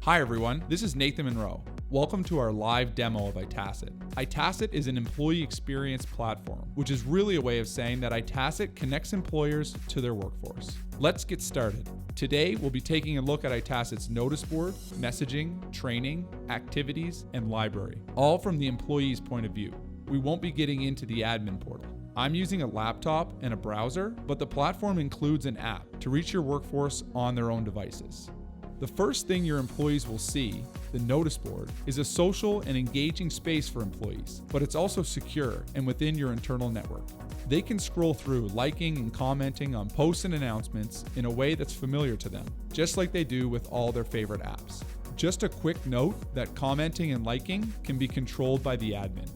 Hi everyone, this is Nathan Monroe. Welcome to our live demo of iTacit. iTacit is an employee experience platform, which is really a way of saying that iTacit connects employers to their workforce. Let's get started. Today, we'll be taking a look at iTacit's notice board, messaging, training, activities, and library, all from the employee's point of view. We won't be getting into the admin portal. I'm using a laptop and a browser, but the platform includes an app to reach your workforce on their own devices. The first thing your employees will see, the notice board, is a social and engaging space for employees, but it's also secure and within your internal network. They can scroll through liking and commenting on posts and announcements in a way that's familiar to them, just like they do with all their favorite apps. Just a quick note that commenting and liking can be controlled by the admin.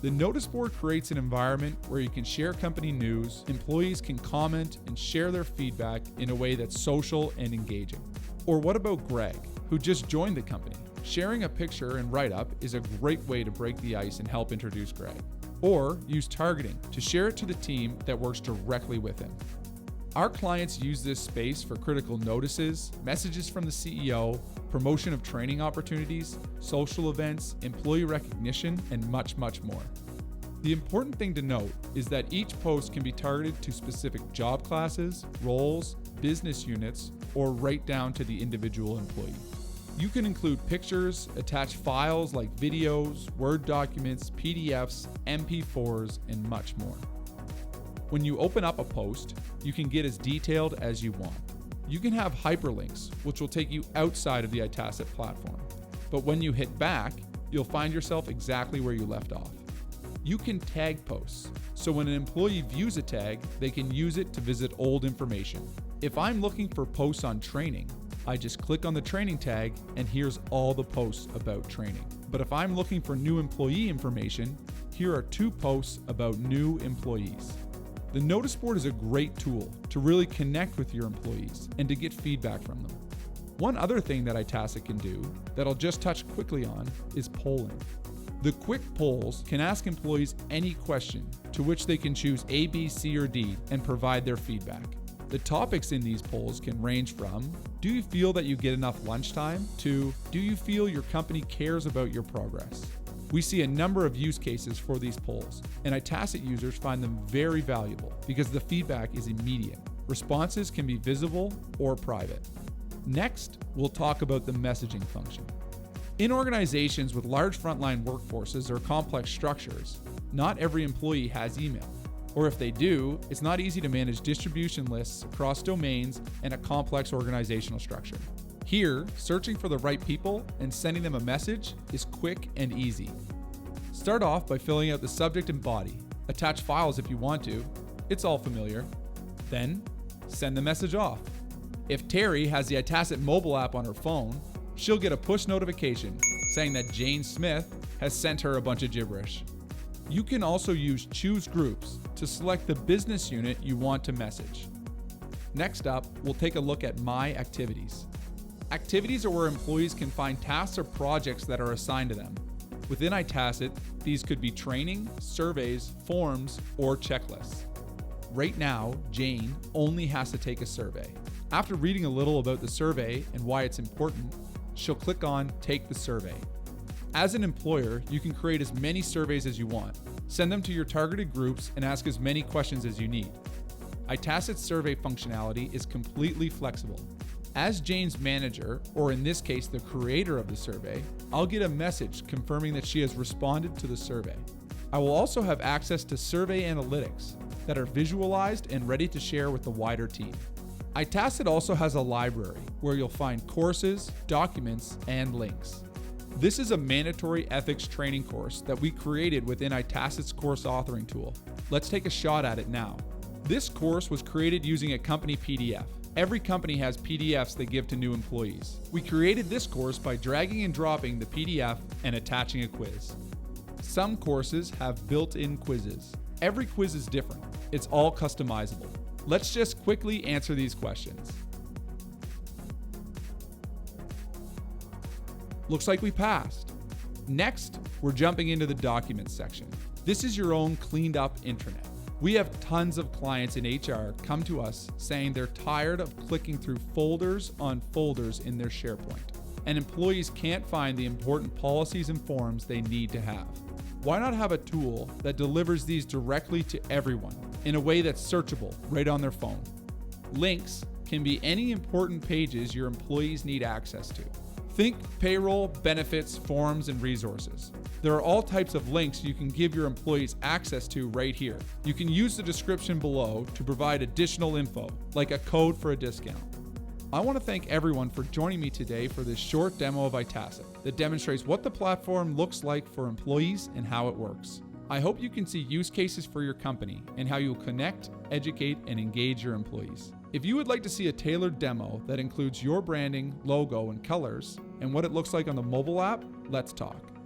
The notice board creates an environment where you can share company news, employees can comment and share their feedback in a way that's social and engaging. Or what about Greg, who just joined the company? Sharing a picture and write-up is a great way to break the ice and help introduce Greg. Or use targeting to share it to the team that works directly with him. Our clients use this space for critical notices, messages from the CEO, promotion of training opportunities, social events, employee recognition, and much, much more. The important thing to note is that each post can be targeted to specific job classes, roles, business units, or right down to the individual employee. You can include pictures, attach files like videos, Word documents, PDFs, MP4s, and much more. When you open up a post, you can get as detailed as you want. You can have hyperlinks, which will take you outside of the iTacit platform. But when you hit back, you'll find yourself exactly where you left off. You can tag posts, so when an employee views a tag, they can use it to visit old information. If I'm looking for posts on training, I just click on the training tag and here's all the posts about training. But if I'm looking for new employee information, here are 2 posts about new employees. The notice board is a great tool to really connect with your employees and to get feedback from them. One other thing that iTacit can do that I'll just touch quickly on is polling. The quick polls can ask employees any question to which they can choose A, B, C, or D and provide their feedback. The topics in these polls can range from, do you feel that you get enough lunchtime, to, do you feel your company cares about your progress? We see a number of use cases for these polls, and iTacit users find them very valuable because the feedback is immediate. Responses can be visible or private. Next, we'll talk about the messaging function. In organizations with large frontline workforces or complex structures, not every employee has email. Or if they do, it's not easy to manage distribution lists across domains and a complex organizational structure. Here, searching for the right people and sending them a message is quick and easy. Start off by filling out the subject and body. Attach files if you want to. It's all familiar. Then, send the message off. If Terry has the iTacit mobile app on her phone, she'll get a push notification saying that Jane Smith has sent her a bunch of gibberish. You can also use Choose Groups to select the business unit you want to message. Next up, we'll take a look at My Activities. Activities are where employees can find tasks or projects that are assigned to them. Within iTacit, these could be training, surveys, forms, or checklists. Right now, Jane only has to take a survey. After reading a little about the survey and why it's important, she'll click on Take the Survey. As an employer, you can create as many surveys as you want. Send them to your targeted groups and ask as many questions as you need. iTacit's survey functionality is completely flexible. As Jane's manager, or in this case the creator of the survey, I'll get a message confirming that she has responded to the survey. I will also have access to survey analytics that are visualized and ready to share with the wider team. iTacit also has a library where you'll find courses, documents, and links. This is a mandatory ethics training course that we created within iTacit's course authoring tool. Let's take a shot at it now. This course was created using a company PDF. Every company has PDFs they give to new employees. We created this course by dragging and dropping the PDF and attaching a quiz. Some courses have built-in quizzes. Every quiz is different. It's all customizable. Let's just quickly answer these questions. Looks like we passed. Next, we're jumping into the documents section. This is your own cleaned up intranet. We have tons of clients in HR come to us saying they're tired of clicking through folders on folders in their SharePoint. and employees can't find the important policies and forms they need to have. Why not have a tool that delivers these directly to everyone in a way that's searchable right on their phone? Links can be any important pages your employees need access to. Think payroll, benefits, forms, and resources. There are all types of links you can give your employees access to right here. You can use the description below to provide additional info, like a code for a discount. I want to thank everyone for joining me today for this short demo of iTacit that demonstrates what the platform looks like for employees and how it works. I hope you can see use cases for your company and how you'll connect, educate, and engage your employees. If you would like to see a tailored demo that includes your branding, logo, and colors, and what it looks like on the mobile app, let's talk.